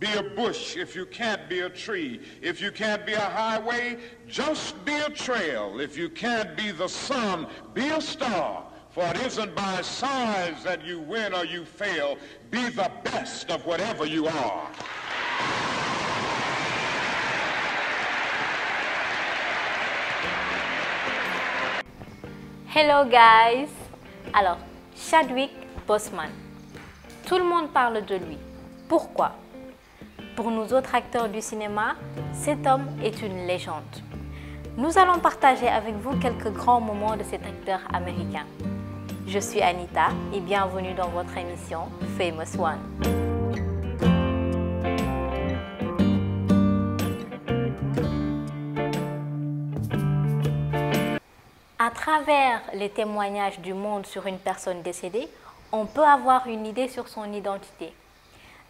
be a bush if you can't be a tree. If you can't be a highway, just be a trail. If you can't be the sun, be a star. For it isn't by size that you win or you fail. Be the best of whatever you are. Hello guys! Alors, Chadwick Boseman. Tout le monde parle de lui. Pourquoi? Pour nous autres acteurs du cinéma, cet homme est une légende. Nous allons partager avec vous quelques grands moments de cet acteur américain. Je suis Anita et bienvenue dans votre émission Famous One. À travers les témoignages du monde sur une personne décédée, on peut avoir une idée sur son identité.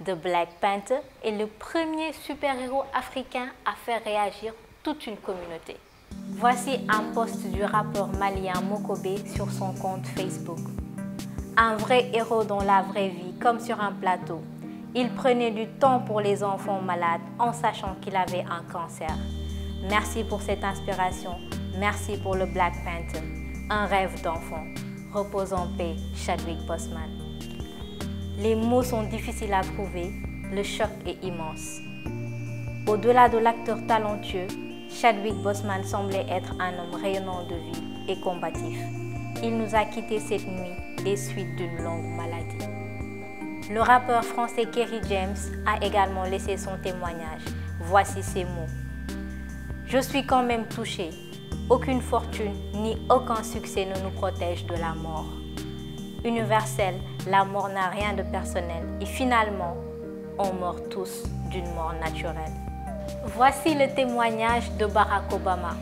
The Black Panther est le premier super-héros africain à faire réagir toute une communauté. Voici un post du rappeur malien Mokobé sur son compte Facebook. Un vrai héros dans la vraie vie, comme sur un plateau. Il prenait du temps pour les enfants malades en sachant qu'il avait un cancer. Merci pour cette inspiration. Merci pour le Black Panther, un rêve d'enfant. Repose en paix, Chadwick Boseman. Les mots sont difficiles à trouver, le choc est immense. Au-delà de l'acteur talentueux, Chadwick Boseman semblait être un homme rayonnant de vie et combatif. Il nous a quittés cette nuit des suites d'une longue maladie. Le rappeur français Kerry James a également laissé son témoignage. Voici ses mots. Je suis quand même touché. Aucune fortune ni aucun succès ne nous protège de la mort. Universelle, la mort n'a rien de personnel et finalement, on meurt tous d'une mort naturelle. Voici le témoignage de Barack Obama.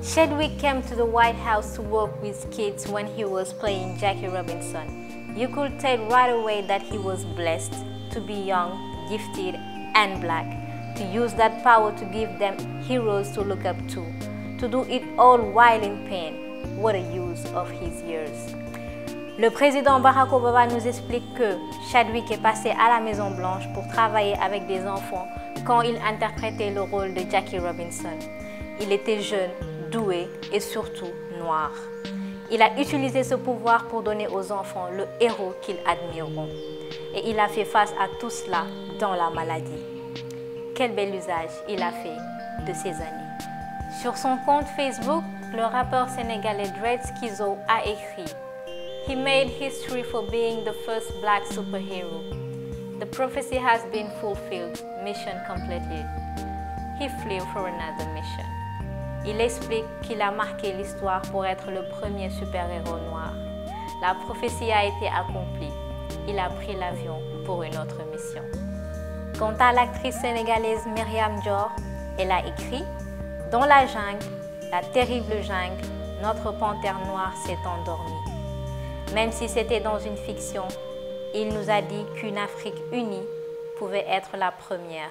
Chadwick came to the White House to work with kids when he was playing Jackie Robinson. You could tell right away that he was blessed to be young, gifted, and black. To use that power to give them heroes to look up to do it all while in pain. What a use of his years. Le président Barack Obama nous explique que Chadwick est passé à la Maison Blanche pour travailler avec des enfants quand il interprétait le rôle de Jackie Robinson. Il était jeune, doué et surtout noir. Il a utilisé ce pouvoir pour donner aux enfants le héros qu'ils admireront. Et il a fait face à tout cela dans la maladie. Quel bel usage il a fait de ces années. Sur son compte Facebook, le rappeur sénégalais Dred Schizo a écrit He made history for being the first black superhero. The prophecy has been fulfilled, mission completed. He flew for another mission. Il explique qu'il a marqué l'histoire pour être le premier super-héros noir. La prophétie a été accomplie. Il a pris l'avion pour une autre mission. Quant à l'actrice sénégalaise Myriam Dior, elle a écrit « Dans la jungle, la terrible jungle, notre panthère noire s'est endormie. Même si c'était dans une fiction, il nous a dit qu'une Afrique unie pouvait être la première.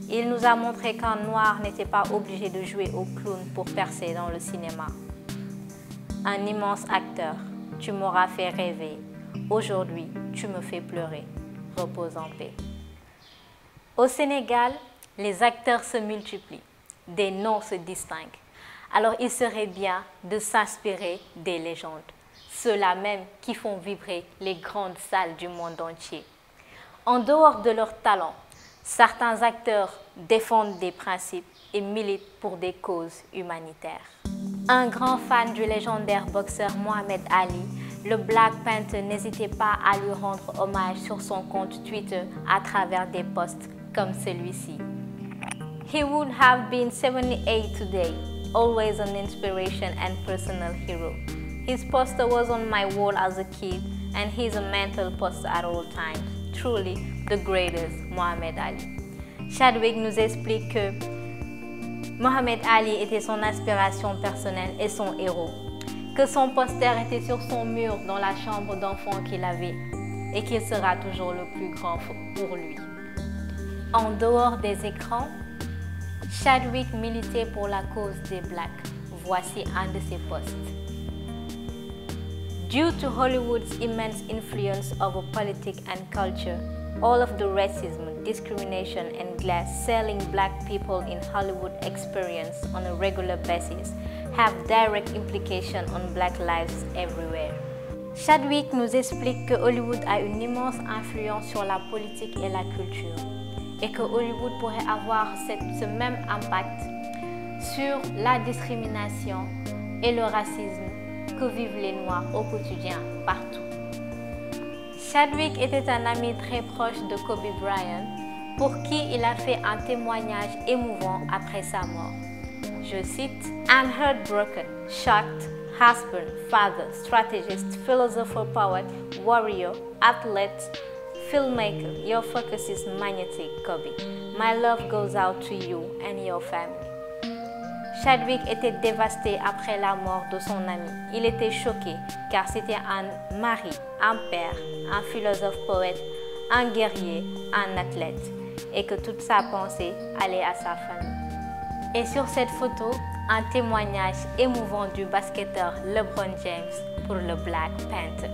Il nous a montré qu'un noir n'était pas obligé de jouer au clown pour percer dans le cinéma. Un immense acteur, tu m'auras fait rêver. Aujourd'hui, tu me fais pleurer. Repose en paix. » Au Sénégal, les acteurs se multiplient, des noms se distinguent. Alors il serait bien de s'inspirer des légendes, ceux-là même qui font vibrer les grandes salles du monde entier. En dehors de leur talent, certains acteurs défendent des principes et militent pour des causes humanitaires. Un grand fan du légendaire boxeur Mohamed Ali, le Black Panther n'hésitait pas à lui rendre hommage sur son compte Twitter à travers des posts comme celui-ci. He would have been 78 today, always an inspiration and personal hero. His poster was on my wall as a kid and he's a mental poster at all times. Truly the greatest, Mohamed Ali. Chadwick nous explique que Mohamed Ali était son inspiration personnelle et son héros, que son poster était sur son mur dans la chambre d'enfant qu'il avait et qu'il sera toujours le plus grand pour lui. En dehors des écrans, Chadwick militait pour la cause des Blacks. Voici un de ses posts. Due to Hollywood's immense influence over politics and culture, All of the racism, discrimination, and glass selling black people in Hollywood experience on a regular basis have direct implications on black lives everywhere. Chadwick nous explique que Hollywood a une immense influence sur la politique et la culture, et que Hollywood pourrait avoir ce même impact sur la discrimination et le racisme que vivent les Noirs au quotidien partout. Chadwick était un ami très proche de Kobe Bryant, pour qui il a fait un témoignage émouvant après sa mort. Je cite: "I'm heartbroken, shocked, husband, father, strategist, philosopher, poet, warrior, athlete, filmmaker. Your focus is magnetic, Kobe. My love goes out to you and your family." Chadwick était dévasté après la mort de son ami. Il était choqué car c'était un mari, un père, un philosophe poète, un guerrier, un athlète, et que toute sa pensée allait à sa famille. Et sur cette photo, un témoignage émouvant du basketteur LeBron James pour le Black Panther.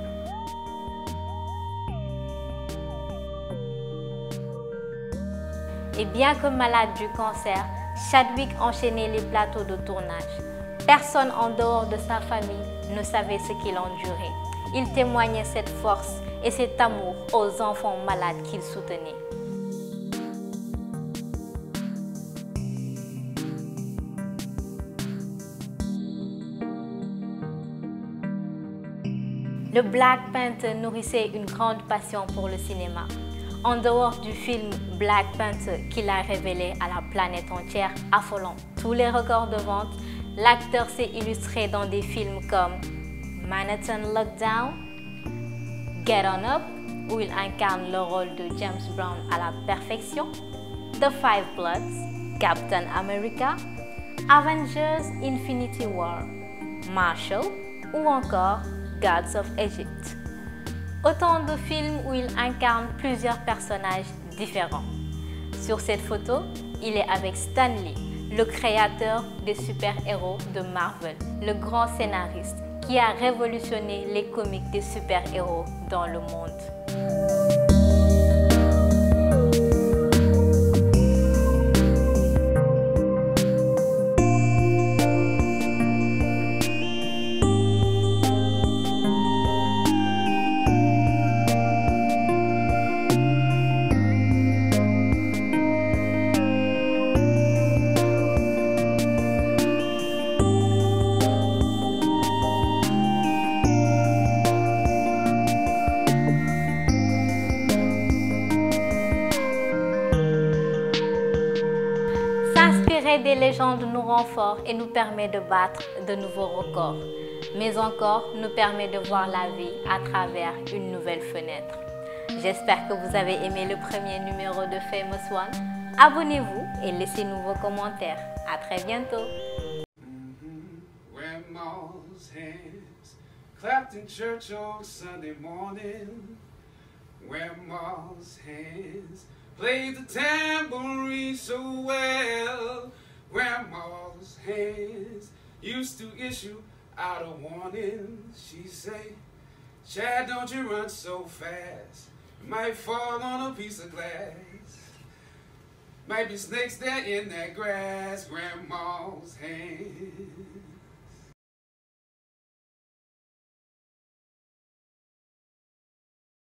Et bien que malade du cancer, Chadwick enchaînait les plateaux de tournage. Personne en dehors de sa famille ne savait ce qu'il endurait. Il témoignait cette force et cet amour aux enfants malades qu'il soutenait. Le Black Panther nourrissait une grande passion pour le cinéma. En dehors du film Black Panther qu'il a révélé à la planète entière, affolant tous les records de vente, l'acteur s'est illustré dans des films comme Manhattan Lockdown, Get On Up, où il incarne le rôle de James Brown à la perfection, The Five Bloods, Captain America, Avengers Infinity War, Marshall ou encore Gods of Egypt. Autant de films où il incarne plusieurs personnages différents. Sur cette photo, il est avec Stan Lee, le créateur des super-héros de Marvel, le grand scénariste qui a révolutionné les comics des super-héros dans le monde. S'inspirer des légendes nous rend forts et nous permet de battre de nouveaux records, mais encore nous permet de voir la vie à travers une nouvelle fenêtre. J'espère que vous avez aimé le premier numéro de Famous One. Abonnez-vous et laissez-nous vos commentaires. À très bientôt. Grandma's hands clapped in church on Sunday morning. Grandma's hands played the tambourine so well. Grandma's hands used to issue out a warning. She'd say, "Chad, don't you run so fast. You might fall on a piece of glass. Might be snakes there in that grass." Grandma's hands.